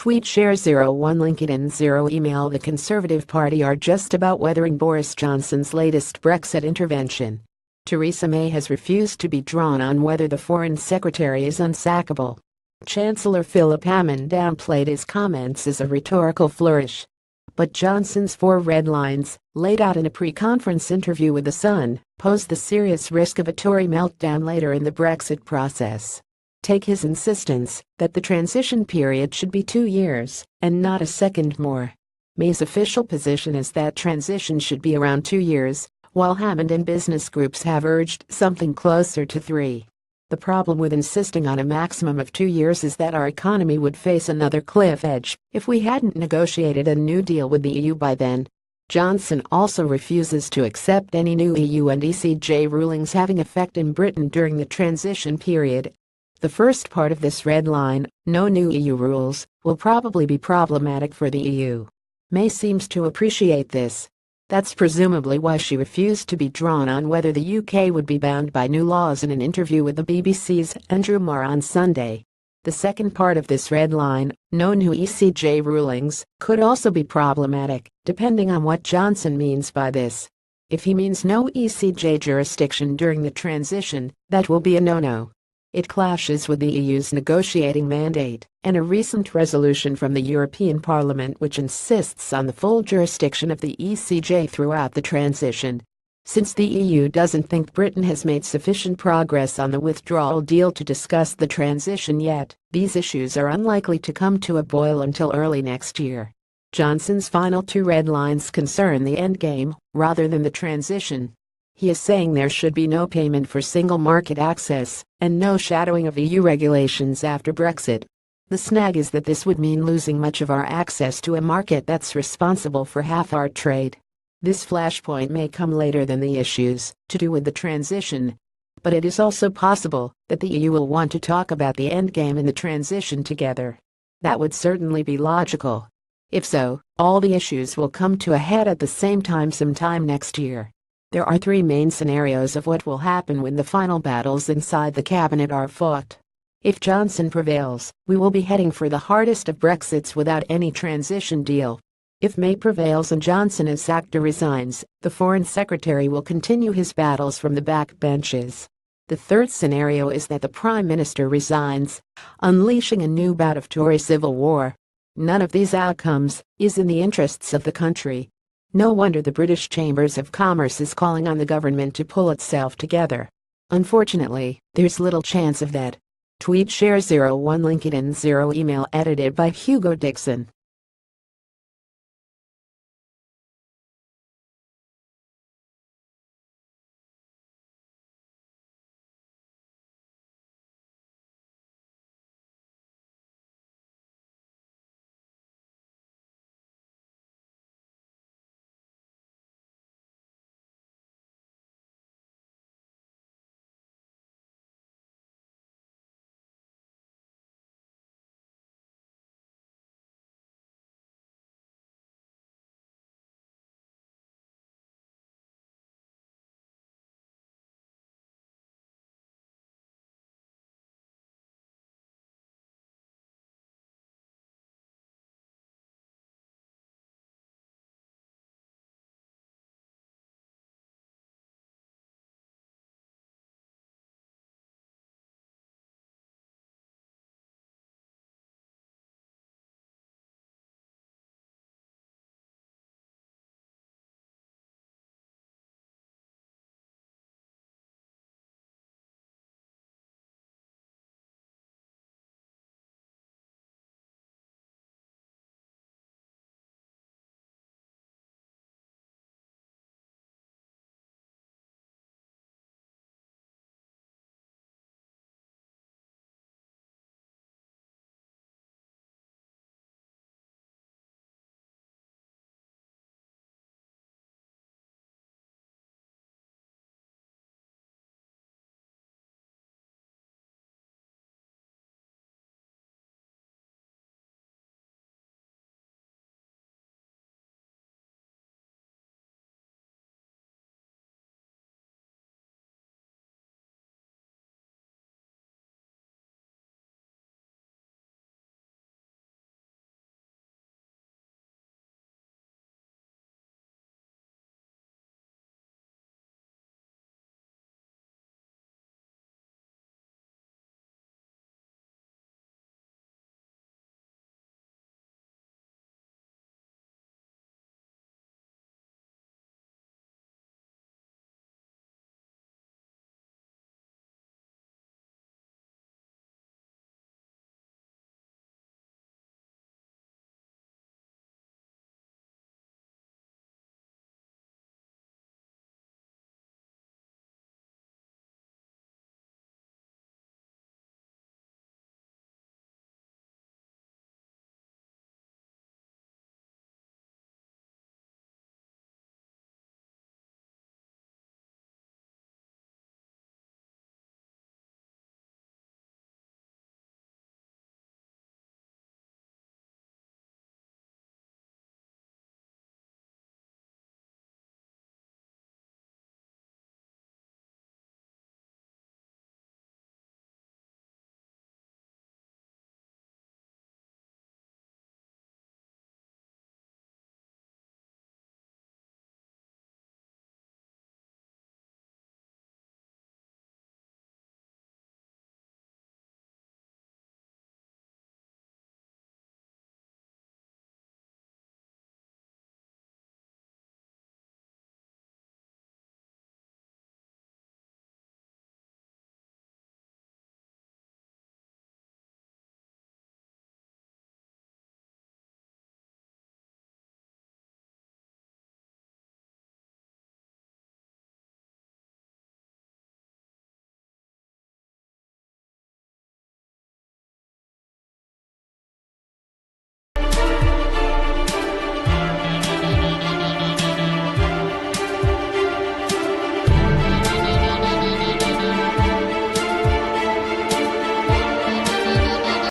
Tweet share 01 LinkedIn 0 email. The Conservative Party are just about weathering Boris Johnson's latest Brexit intervention. Theresa May has refused to be drawn on whether the Foreign Secretary is unsackable. Chancellor Philip Hammond downplayed his comments as a rhetorical flourish. But Johnson's 4 red lines, laid out in a pre-conference interview with The Sun, pose the serious risk of a Tory meltdown later in the Brexit process. Take his insistence that the transition period should be 2 years, and not a second more. May's official position is that transition should be around 2 years, while Hammond and business groups have urged something closer to 3. The problem with insisting on a maximum of 2 years is that our economy would face another cliff edge if we hadn't negotiated a new deal with the EU by then. Johnson also refuses to accept any new EU and ECJ rulings having effect in Britain during the transition period. The first part of this red line, no new EU rules, will probably be problematic for the EU. May seems to appreciate this. That's presumably why she refused to be drawn on whether the UK would be bound by new laws in an interview with the BBC's Andrew Marr on Sunday. The second part of this red line, no new ECJ rulings, could also be problematic, depending on what Johnson means by this. If he means no ECJ jurisdiction during the transition, that will be a no-no. It clashes with the EU's negotiating mandate and a recent resolution from the European Parliament which insists on the full jurisdiction of the ECJ throughout the transition. Since the EU doesn't think Britain has made sufficient progress on the withdrawal deal to discuss the transition yet, these issues are unlikely to come to a boil until early next year. Johnson's final 2 red lines concern the endgame rather than the transition. He is saying there should be no payment for single market access and no shadowing of EU regulations after Brexit. The snag is that this would mean losing much of our access to a market that's responsible for half our trade. This flashpoint may come later than the issues to do with the transition, but it is also possible that the EU will want to talk about the endgame and the transition together. That would certainly be logical. If so, all the issues will come to a head at the same time sometime next year. There are 3 main scenarios of what will happen when the final battles inside the cabinet are fought. If Johnson prevails, we will be heading for the hardest of Brexits without any transition deal. If May prevails and Johnson is sacked or resigns, the Foreign Secretary will continue his battles from the back benches. The third scenario is that the Prime Minister resigns, unleashing a new bout of Tory civil war. None of these outcomes is in the interests of the country. No wonder the British Chambers of Commerce is calling on the government to pull itself together. Unfortunately, there's little chance of that. Tweet share 01 LinkedIn 0 email edited by Hugo Dixon.